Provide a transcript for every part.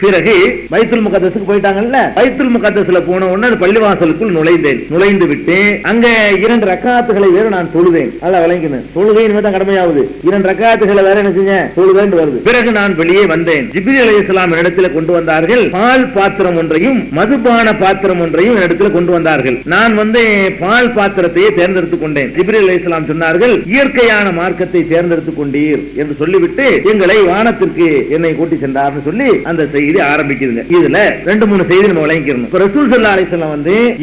பிறகு பைத்துல் முகத்தஸுக்கு போயிட்டாங்கல்ல. பைத்துல் முகத்தஸ்ல போன உடனே பள்ளிவாசலுக்குள் நுழைந்தேன். நுழைந்து விட்டு அங்க 2 ரக்காத்துகளை வேற நான் தொழுதேன். அல்ல விளங்கினேன், தொழுகையின் தான் கடமையாவது. 2 ரக்காத்துகளை வேற என்ன செஞ்ச தொழுதேன் வருது. பிறகு நான் வெளியே வந்தேன். ஜிப்ரீல் அலைஹிஸ்ஸலாம் இடத்துல கொண்டு வந்தார்கள். பால் பாத்திரம் ஒன்றையும் மதுபான பாத்திரம் ஒன்றையும் இடத்துல கொண்டு வந்தார்கள். நான் பால் பாத்திரத்தையே தேர்ந்தெடுத்துக் கொண்டேன். ஜிப்ரீல் அலைஹிஸ்ஸலாம் சொன்னார்கள், இயற்கையான மார்க்கத்தை தேர்ந்தெடுத்துக் கொண்டீர் என்று சொல்லிவிட்டு எங்களை வானத்திற்கு என்னை கூட்டி சென்றார் சொல்லி அந்த செய்தி ஆரம்பிக்குதுங்க. இதுல 2-3 செய்தி நம்ம விளங்கிக்கணும். ரசூல் ஸல்லல்லாஹு அலைஹி வஸல்லம்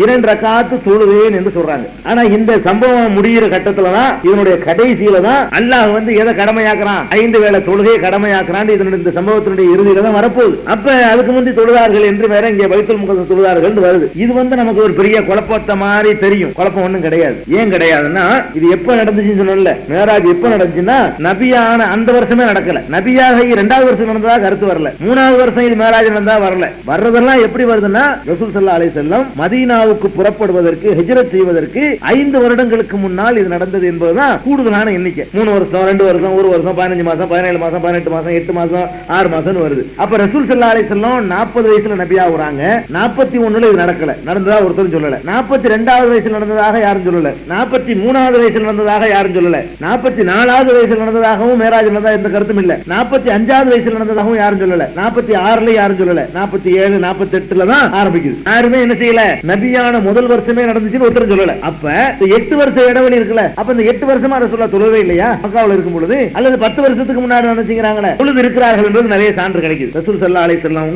2 ரக்காத்து தொழுதேன் என்று சொல்றாங்க. ஆனா இந்த சம்பவம் முடிகிற கட்டத்துல தான், இதனுடைய கடைசியில தான் அல்லாஹ் எதை கடமையாக்குறான், 5 வேளை தொழுகையை கடமையாக்குறான். இந்த சம்பவத்தினுடைய இறுதியில தான் வரப்போகுது. அப்ப அதுக்கு முந்தி தொழுதார்கள் என்று வேற இங்க பைத்துல் முகத்தஸ் தொழுதார்கள் வருது. இது நமக்கு ஒரு பெரிய குழப்பத்த மாதிரி தெரியும். குழப்பம் ஒண்ணும் கிடையாது. ஏன் கிடையாதுன்னா, இது எப்ப நடந்துச்சுன்னு சொன்னல, மேராஜ் எப்ப நடந்துச்சுன்னா நபியான அந்த வருஷமே நடக்கல. நபியாக 2வது வருஷம் நடந்ததா கருத்து வரல. 3வது வருஷம் இது மேராஜ் நடந்தா வரல. வர்றதெல்லாம் எப்படி வருதுன்னா, ரசூல் ஸல்லல்லாஹு அலைஹி வஸல்லம் மதீனாவுக்கு புறப்படுவதற்கு, ஹிஜ்ரத் செய்வதற்கு 5 வருடங்களுக்கு முன்னால் இது நடந்தது என்பதுதான் கூடுதலான எண்ணிக்கை. 3 வருஷம், 2 வருஷம், 1 வருஷம், 15 மாசம், 17 மாசம், 18 மாசம், 8 மாசம், 6 மாசம் வருது. அப்ப ரசூல் ஸல்லல்லாஹு அலைஹி வஸல்லம் 40 வயசுல நபியா வராங்க. 41ல இது நடக்கல, நடந்ததா ஒருத்தரும் சொல்லல. 42வது வயசுல நடந்ததாக யாரும் சொல்லல. 43வது வயசுல நடந்ததாக யாரும் சொல்லல. 44வது வயசுல நடந்ததாகவும் மேராஜ் நடந்ததா எந்த கருத்தும் இல்ல. 45வது வயசுல நடந்ததாகவும் யாரும் சொல்லல. 46ல யாரும் சொல்லல. 47, 48ல தான் ஆரம்பிக்குது. யாருமே என்ன செய்யல, நபியான முதல் வருஷமே நடந்துச்சுன்னு ஒருத்தரும் சொல்லல. அப்ப 8 வருஷம் இடைவெளி இருக்குல்ல, அப்ப இந்த 8 வருஷமா ரசூலுல்லாஹ் தொழவே இல்லையா மக்காவுல இருக்கும் பொழுது, அல்லது 10 வருஷத்துக்கு முன்னாடி நடந்துச்சுங்கறாங்களே, தொழுது இருக்கிறார்கள் என்பது நிறைய சான்று கிடைக்குது. ரசூல் ஸல்லல்லாஹு அலைஹி வஸல்லம்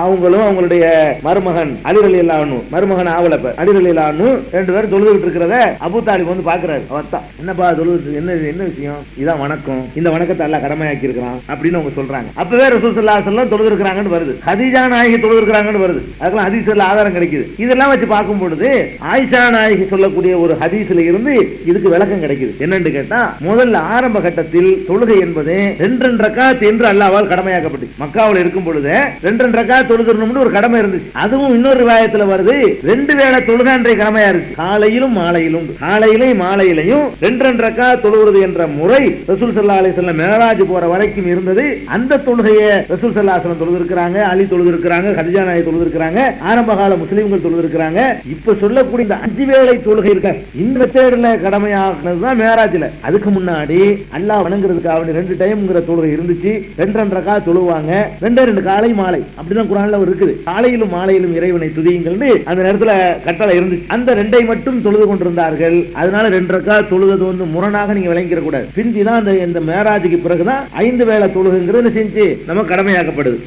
அவங்களும் அவங்களுடைய மருமகன் அலி ரலியல்லாஹு அன்ஹு, மருமகன் ஆவலப்ப அலி ரலியல்லாஹு அன்ஹு 2 பேரும் தொழுதுட்டு இருக்கிறத அபூ தாலிப் பாக்குறாரு. அவத்தா என்னப்பா தொழுது, என்ன விஷயம், இதான் வணக்கம், இந்த வணக்கத்தை அல்லாஹ் கடமையாக்கி இருக்கிறான் அப்படின்னு அவங்க சொல்றாங்க. அப்பவே ரசூல் ஸல்லல்லாஹு அலைஹி வஸல்லம் தொழுது இருக்கிறாங்கன்னு வருது. ஹதீஜா நாயகி தொழுது இருக்கிறாங்கன்னு வருது. அதுக்கெல்லாம் ஹதீஸ்ல ஆதாரம் கிடைக்குது. இதெல்லாம் வச்சு பார்க்கும் பொழுது ஆயிஷா நாயகி சொல்லக்கூடிய ஒரு ஹதீஸ்ல இருந்து இதுக்கு விளக்கம் கிடைக்குது. என்னன்னு கேட்டா, முதல்ல ஆரம்ப கட்டத்தில் தொழுகை என்பது 2 ரக்காத் என்று அல்லாஹ்வால் கடமையாக்கப்பட்டுச்சு. மக்காவுல இருக்கும் பொழுது 2 ரக்காத் தொழுகணும்னு ஒரு கடமை இருந்துச்சு. அதுவும் இன்னொரு ரிவாயத்துல வருது, 2 வேளை தொழுகன்ற கடமையா இருந்துச்சு. காலையிலும் மாலையிலும், காலையிலையும் மாலையிலையும் 2 ரக்காத் தொழுகிறது என்ற முறை ரசூல் ஸல்லல்லாஹு அலைஹி வஸல்லம் மேராஜ் போற வரைக்கும் இருந்தது. அந்த தொழுகையை ரசூல் ஸல்லல்லாஹு அலைஹி வஸல்லம் தொழுது இருக்காங்க, அலி தொழுது இருக்காங்க, ஹதீஜா நாயகி தொழுது இருக்காங்க, ஆரம்ப கால முஸ்லிம்கள் தொழுது இருக்காங்க. இப்ப சொல்லக்கூடிய இந்த 5 வேளை தொழுகை இருக்க, இந்த மெத்தேட்ல கடமையாக்குனதுதான் மேராஜ்ல. அதுக்கு முன்னாடி அல்லாஹ் வணங்குறதுக்காக 2 டைம்ங்கிற தொழுகை இருந்துச்சு. 2 ரக்காத் தொழுவாங்க, 2 காலை மாலை, அப்படிதான் குர்ஆன்ல இருக்குது. காலையிலும் மாலையிலும் இறைவனை துதியுங்கள்னு அந்த நேரத்துல கட்டளை இருந்துச்சு. அந்த 2ஐ மட்டும் தொழுது கொண்டிருந்தார்கள். அதனால 2 ரக்காத் தொழுது முரணாக நீங்க விளங்கிட கூடாது. பிந்திதான் இந்த மேராஜுக்கு பிறகுதான் 5 வேளை தொழுகைங்கிறது செஞ்சு நமக்கு கடமையாக்கப்படுது.